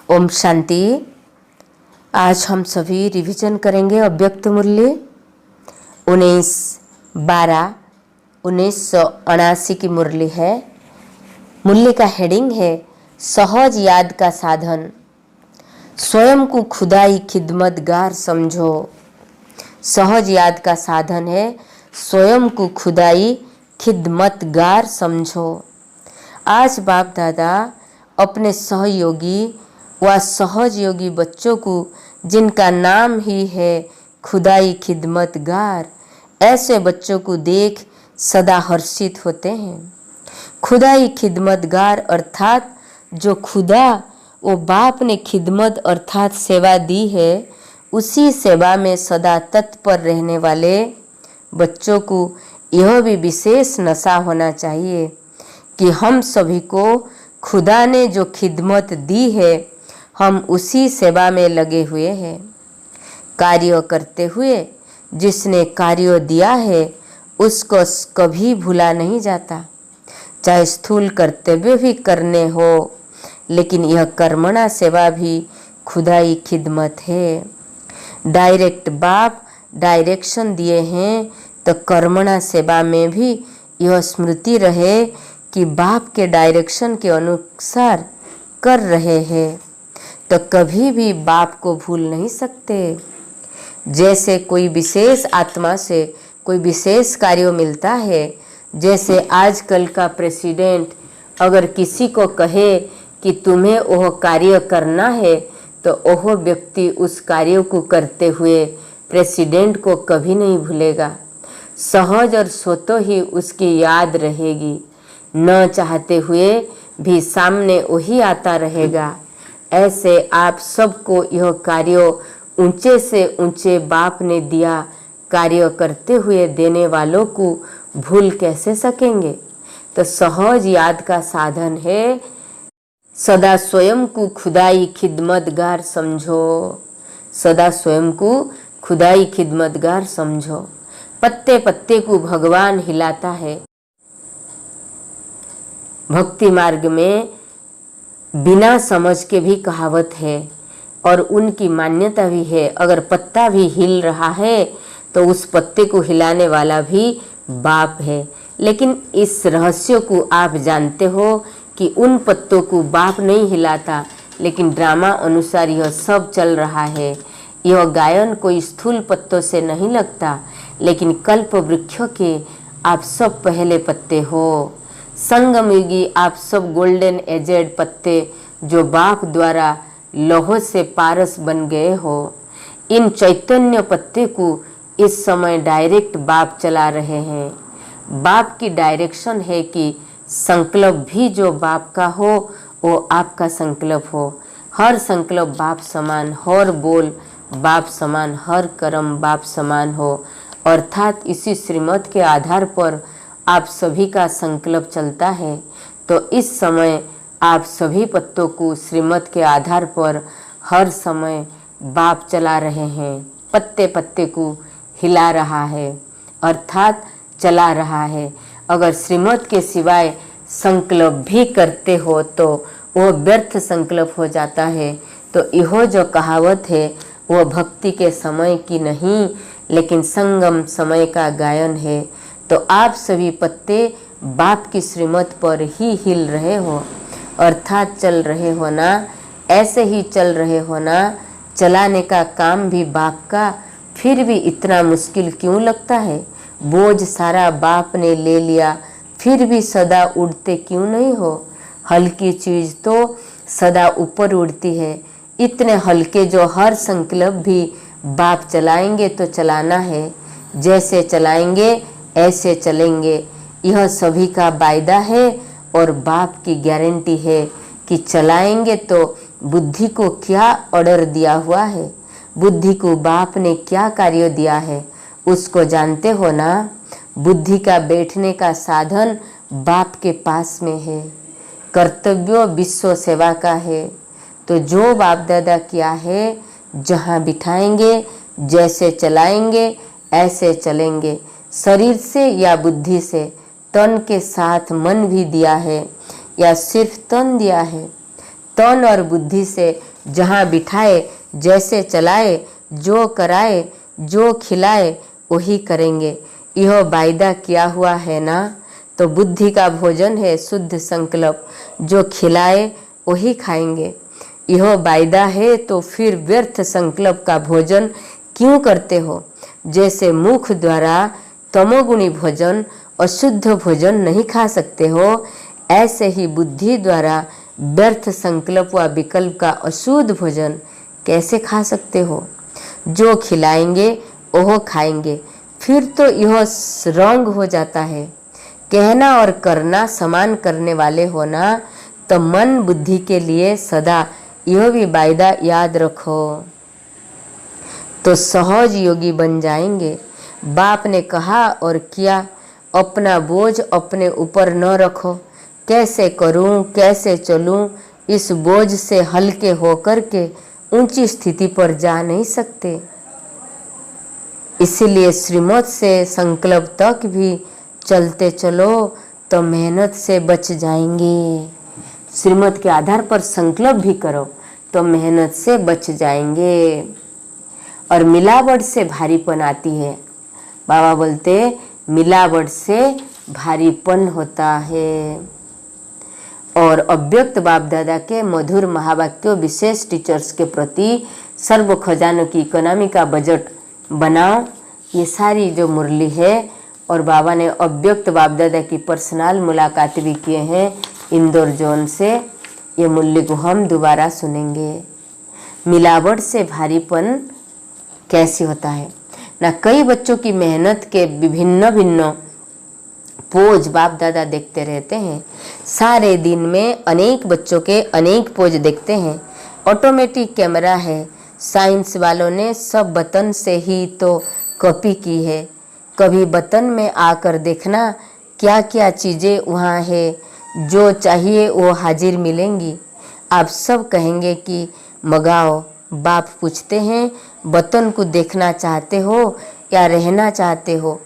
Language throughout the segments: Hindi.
ओम शांति। आज हम सभी रिवीजन करेंगे अव्यक्त मूल्य 19/12/1979 की मुरली है। मूल्य का हेडिंग है सहज याद का साधन। स्वयं को खुदाई खिदमतगार समझो। सहज याद का साधन है स्वयं को खुदाई खिदमतगार समझो। आज बाप दादा अपने सहयोगी व सहज योगी बच्चों को, जिनका नाम ही है खुदाई खिदमतगार, ऐसे बच्चों को देख सदा हर्षित होते हैं। खुदाई खिदमतगार अर्थात जो खुदा वो बाप ने खिदमत अर्थात सेवा दी है, उसी सेवा में सदा तत्पर रहने वाले बच्चों को यह भी विशेष नशा होना चाहिए कि हम सभी को खुदा ने जो खिदमत दी है, हम उसी सेवा में लगे हुए हैं। कार्य करते हुए जिसने कार्य दिया है उसको कभी भूला नहीं जाता, चाहे स्थूल कर्तव्य भी करने हो, लेकिन यह कर्मणा सेवा भी खुदाई खिदमत है। डायरेक्ट बाप डायरेक्शन दिए हैं तो कर्मणा सेवा में भी यह स्मृति रहे कि बाप के डायरेक्शन के अनुसार कर रहे हैं, तो कभी भी बाप को भूल नहीं सकते। जैसे कोई विशेष आत्मा से कोई विशेष कार्य मिलता है, जैसे आजकल का प्रेसिडेंट अगर किसी को कहे कि तुम्हें वह कार्य करना है, तो वह व्यक्ति उस कार्य को करते हुए प्रेसिडेंट को कभी नहीं भूलेगा। सहज और स्वतः ही उसकी याद रहेगी, न चाहते हुए भी सामने वही आता रहेगा। ऐसे आप सबको यह कार्य ऊंचे से ऊंचे बाप ने दिया कार्य करते हुए देने वालों को भूल कैसे सकेंगे। तो सहज याद का साधन है सदा स्वयं को खुदाई खिदमतगार समझो। सदा स्वयं को खुदाई खिदमतगार समझो। पत्ते पत्ते को भगवान हिलाता है। भक्ति मार्ग में बिना समझ के भी कहावत है और उनकी मान्यता भी है। अगर पत्ता भी हिल रहा है तो उस पत्ते को हिलाने वाला भी बाप है। लेकिन इस रहस्य को आप जानते हो कि उन पत्तों को बाप नहीं हिलाता, लेकिन ड्रामा अनुसार यह सब चल रहा है। यह गायन कोई स्थूल पत्तों से नहीं लगता, लेकिन कल्प वृक्षों के आप सब पहले पत्ते हो। संगम युगी आप सब गोल्डन एजेड पत्ते जो बाप द्वारा लोह से पारस बन गए हो। इन चैतन्य पत्ते को इस समय डायरेक्ट बाप चला रहे हैं। बाप की डायरेक्शन है कि संकल्प भी जो बाप का हो वो आपका संकल्प हो। हर संकल्प बाप समान, हर बोल बाप समान, हर कर्म बाप समान हो। अर्थात इसी श्रीमत के आधार पर आप सभी का संकल्प चलता है। तो इस समय आप सभी पत्तों को श्रीमत के आधार पर हर समय बाप चला रहे हैं। पत्ते पत्ते को हिला रहा है अर्थात चला रहा है। अगर श्रीमत के सिवाय संकल्प भी करते हो तो वह व्यर्थ संकल्प हो जाता है। तो यह जो कहावत है वह भक्ति के समय की नहीं, लेकिन संगम समय का गायन है। तो आप सभी पत्ते बाप की श्रीमत पर ही हिल रहे हो, अर्थात चल रहे हो ना। ऐसे ही चल रहे हो ना। चलाने का काम भी बाप का, फिर भी इतना मुश्किल क्यों लगता है। बोझ सारा बाप ने ले लिया, फिर भी सदा उड़ते क्यों नहीं हो। हल्की चीज तो सदा ऊपर उड़ती है। इतने हल्के जो हर संकल्प भी बाप चलाएंगे तो चलाना है। जैसे चलाएंगे ऐसे चलेंगे। यह सभी का वायदा है और बाप की गारंटी है कि चलाएंगे। तो बुद्धि को क्या ऑर्डर दिया हुआ है, बुद्धि को बाप ने क्या कार्य दिया है, उसको जानते हो ना। बुद्धि का बैठने का साधन बाप के पास में है। कर्तव्य विश्व सेवा का है। तो जो बाप दादा किया है, जहाँ बिठाएंगे, जैसे चलाएंगे ऐसे चलेंगे। शरीर से या बुद्धि से, तन के साथ मन भी दिया है या सिर्फ तन दिया है। तन और बुद्धि से जहाँ बिठाए, जैसे चलाए, जो कराए, जो खिलाए वही करेंगे। यह वायदा किया हुआ है ना। तो बुद्धि का भोजन है शुद्ध संकल्प, जो खिलाए वही खाएंगे। यह वायदा है तो फिर व्यर्थ संकल्प का भोजन क्यों करते हो? जैसे मुख द्वारा तमोगुणी भोजन अशुद्ध भोजन नहीं खा सकते हो, ऐसे ही बुद्धि द्वारा व्यर्थ संकल्प व विकल्प का अशुद्ध भोजन कैसे खा सकते हो? जो खिलाएंगे वह खाएंगे। फिर तो यह रंग हो जाता है। कहना और करना समान करने वाले होना, तो मन बुद्धि के लिए सदा यह भी वायदा याद रखो, तो सहज योगी बन जाएंगे। बाप ने कहा और किया, अपना बोझ अपने ऊपर न रखो। कैसे करूं, कैसे चलूं, इस बोझ से हल्के होकर के ऊंची स्थिति पर जा नहीं सकते। इसीलिए श्रीमत से संकल्प तक भी चलते चलो तो मेहनत से बच जाएंगे। श्रीमत के आधार पर संकल्प भी करो तो मेहनत से बच जाएंगे। और मिलावट से भारीपन आती है। बाबा बोलते मिलावट से भारीपन होता है। और अव्यक्त बाप दादा के मधुर महावाक्यों, विशेष टीचर्स के प्रति सर्व खजानों की इकोनॉमी का बजट बनाओ, ये सारी जो मुरली है। और बाबा ने अव्यक्त बाप दादा की पर्सनल मुलाकात भी किए हैं इंदौर जोन से। ये मुरली को हम दोबारा सुनेंगे। मिलावट से भारीपन कैसे होता है ना। कई बच्चों की मेहनत के विभिन्न भिन्न पोज बाप दादा देखते रहते हैं। सारे दिन में अनेक बच्चों के अनेक पोज देखते हैं। ऑटोमेटिक कैमरा है। साइंस वालों ने सब बटन से ही तो कॉपी की है। कभी बटन में आकर देखना क्या क्या चीज़ें वहाँ है, जो चाहिए वो हाजिर मिलेंगी। आप सब कहेंगे कि मंगाओ। बाप पूछते हैं, बटन को देखना चाहते हो या रहना चाहते हो?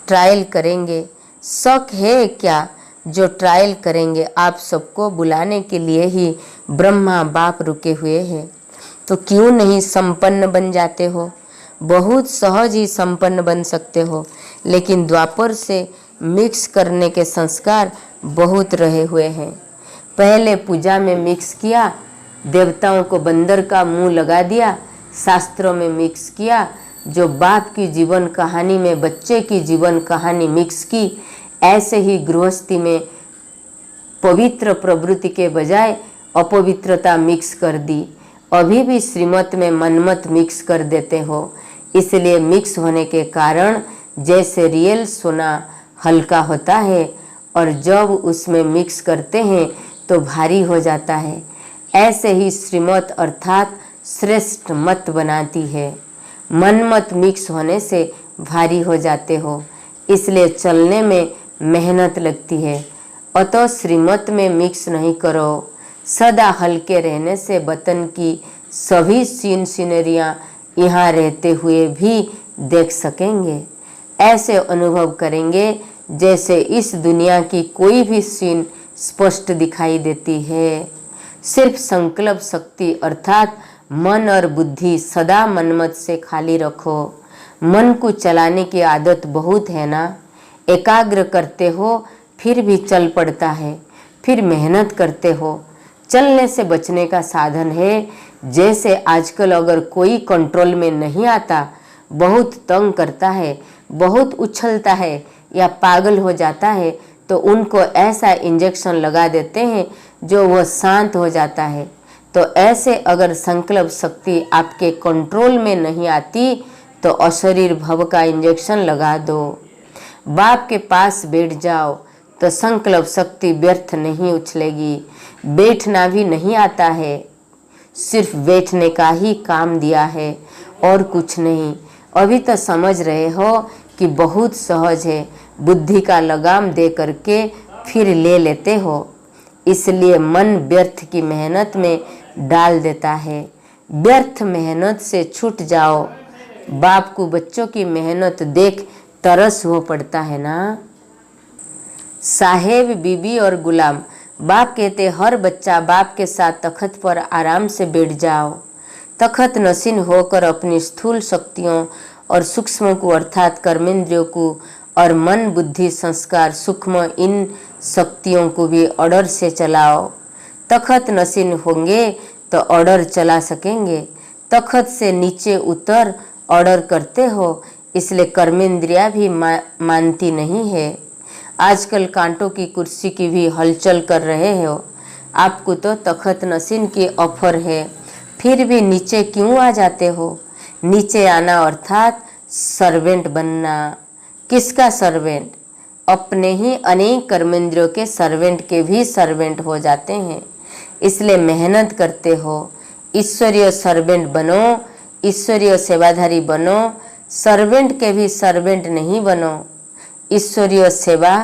ट्रायल करेंगे। शक है क्या जो ट्रायल करेंगे? आप सबको बुलाने के लिए ही ब्रह्मा बाप रुके हुए हैं। तो क्यों नहीं संपन्न बन जाते हो? बहुत सहज ही संपन्न बन सकते हो। लेकिन द्वापर से मिक्स करने के संस्कार बहुत रहे हुए हैं। पहले पूजा में मिक्स किया, देवताओं को बंदर का मुंह लगा दिया। शास्त्रों में मिक्स किया, जो बाप की जीवन कहानी में बच्चे की जीवन कहानी मिक्स की। ऐसे ही गृहस्थी में पवित्र प्रवृत्ति के बजाय अपवित्रता मिक्स कर दी। अभी भी श्रीमत में मनमत मिक्स कर देते हो। इसलिए मिक्स होने के कारण जैसे रियल सोना हल्का होता है और जब उसमें मिक्स करते हैं तो भारी हो जाता है, ऐसे ही श्रीमत अर्थात श्रेष्ठ मत बनाती है। मनमत मिक्स होने से भारी हो जाते हो, इसलिए चलने में मेहनत लगती है। अतः श्रीमत में मिक्स नहीं करो। सदा हल्के रहने से वतन की सभी सीनरियाँ यहाँ रहते हुए भी देख सकेंगे। ऐसे अनुभव करेंगे जैसे इस दुनिया की कोई भी सीन स्पष्ट दिखाई देती है। सिर्फ संकल्प शक्ति अर्थात मन और बुद्धि सदा मनमत से खाली रखो। मन को चलाने की आदत बहुत है ना। एकाग्र करते हो फिर भी चल पड़ता है, फिर मेहनत करते हो। चलने से बचने का साधन है। जैसे आजकल अगर कोई कंट्रोल में नहीं आता, बहुत तंग करता है, बहुत उछलता है या पागल हो जाता है, तो उनको ऐसा इंजेक्शन लगा देते हैं जो वह शांत हो जाता है। तो ऐसे अगर संकल्प शक्ति आपके कंट्रोल में नहीं आती तो अशरीर भव का इंजेक्शन लगा दो। बाप के पास बैठ जाओ तो संकल्प शक्ति व्यर्थ नहीं उछलेगी। बैठना भी नहीं आता है, सिर्फ बैठने का ही काम दिया है और कुछ नहीं। अभी तो समझ रहे हो कि बहुत सहज है, बुद्धि का लगाम दे करके फिर ले लेते हो। इसलिए मन व्यर्थ की मेहनत में डाल देता है। व्यर्थ मेहनत से छूट जाओ। बाप को बच्चों की मेहनत देख तरस हो पड़ता है ना। साहेब बीबी और गुलाम बाप कहते हर बच्चा बाप के साथ तख्त पर आराम से बैठ जाओ। तख्त नशीन होकर अपनी स्थूल शक्तियों और सूक्ष्म को अर्थात कर्मेंद्रियों को और मन बुद्धि संस्कार सूक्ष्म इन शक्तियों को भी ऑर्डर से चलाओ। तख्त नशीन होंगे तो ऑर्डर चला सकेंगे। तख्त से नीचे उतर ऑर्डर करते हो, इसलिए कर्मेंद्रिया भी मानती नहीं है। आजकल कांटों की कुर्सी की भी हलचल कर रहे हो। आपको तो तख्त नशीन की ऑफर है, फिर भी नीचे क्यों आ जाते हो? नीचे आना अर्थात सर्वेंट बनना। किसका सर्वेंट? अपने ही अनेक कर्मेंद्रियों के सर्वेंट के भी सर्वेंट हो जाते हैं। इसलिए मेहनत करते हो, ईश्वरीय सर्वेंट बनो, ईश्वरीय सेवाधारी बनो। सर्वेंट के भी सर्वेंट नहीं बनो। ईश्वरीय सेवा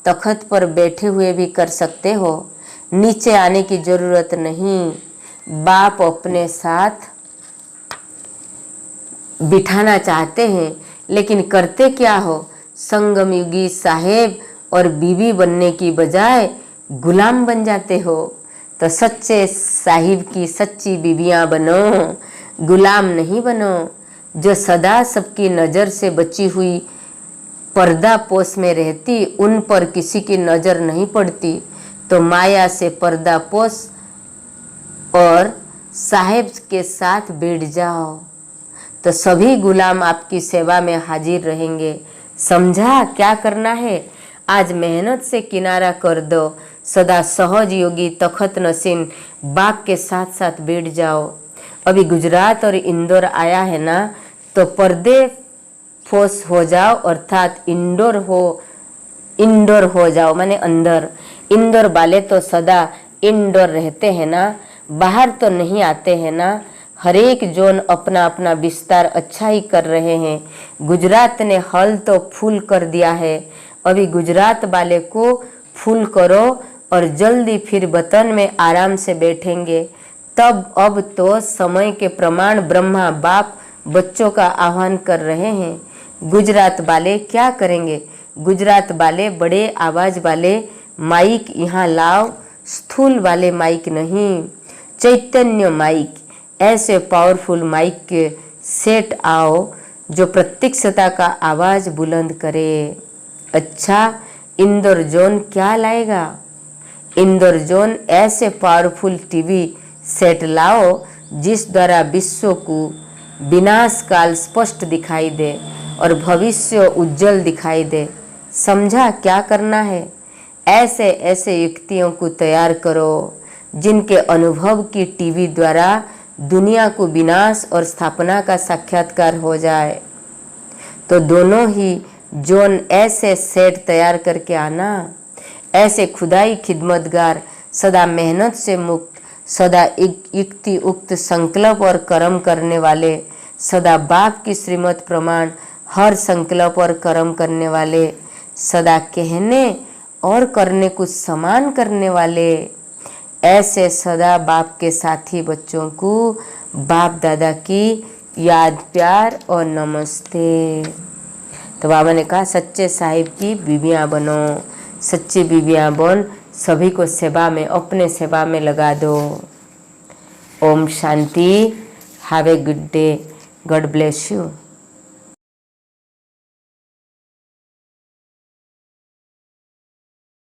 तख्त पर बैठे हुए भी कर सकते हो, नीचे आने की जरूरत नहीं। बाप अपने साथ बिठाना चाहते हैं, लेकिन करते क्या हो? संगम युगी साहेब और बीवी बनने की बजाय गुलाम बन जाते हो। तो सच्चे साहिब की सच्ची बीवियां बनो, गुलाम नहीं बनो। जो सदा सबकी नज़र से बची हुई पर्दा पोष में रहती, उन पर किसी की नज़र नहीं पड़ती। तो माया से पर्दा पोष और साहेब के साथ बैठ जाओ, तो सभी गुलाम आपकी सेवा में हाजिर रहेंगे। समझा क्या करना है? आज मेहनत से किनारा कर दो। सदा सहज योगी तख्त नशीन बाप के साथ साथ बैठ जाओ। अभी गुजरात और इंदौर आया है ना, तो पर्दे फोस हो जाओ, अर्थात इंडोर हो जाओ, माने अंदर। इंदौर वाले तो सदा इंडोर रहते हैं ना, बाहर तो नहीं आते हैं ना। हर एक जोन अपना अपना विस्तार अच्छा ही कर रहे हैं। गुजरात ने हल तो फुल कर दिया है, अभी गुजरात वाले को फुल करो और जल्दी फिर वतन में आराम से बैठेंगे। तब अब तो समय के प्रमाण ब्रह्मा बाप बच्चों का आह्वान कर रहे हैं। गुजरात वाले क्या करेंगे? गुजरात वाले बड़े आवाज वाले माइक यहाँ लाओ, स्थूल वाले माइक नहीं, चैतन्य माइक, ऐसे पावरफुल माइक के सेट आओ जो प्रत्यक्षता का आवाज बुलंद करे। अच्छा, इंदौर जोन क्या लाएगा? इंदौर जोन ऐसे पावरफुल टीवी सेट लाओ जिस द्वारा विश्व को विनाश काल स्पष्ट दिखाई दे और भविष्य उज्जवल दिखाई दे। समझा क्या करना है? ऐसे ऐसे युक्तियों को तैयार करो जिनके अनुभव की टीवी द्वारा दुनिया को विनाश और स्थापना का साक्षात्कार हो जाए। तो दोनों ही जोन ऐसे सेट तैयार करके आना। ऐसे खुदाई खिदमतगार, सदा मेहनत से मुक्त, सदा युक्ति उक्त संकल्प और कर्म करने वाले, सदा बाप की श्रीमत प्रमाण हर संकल्प और कर्म करने वाले, सदा कहने और करने को समान करने वाले, ऐसे सदा बाप के साथी बच्चों को बाप दादा की याद प्यार और नमस्ते। तो बाबा ने कहा सच्चे साहिब की बीवियां बनो, सच्ची बीवियां बन सभी को सेवा में, अपने सेवा में लगा दो। ओम शांति। Have a good day. God bless you.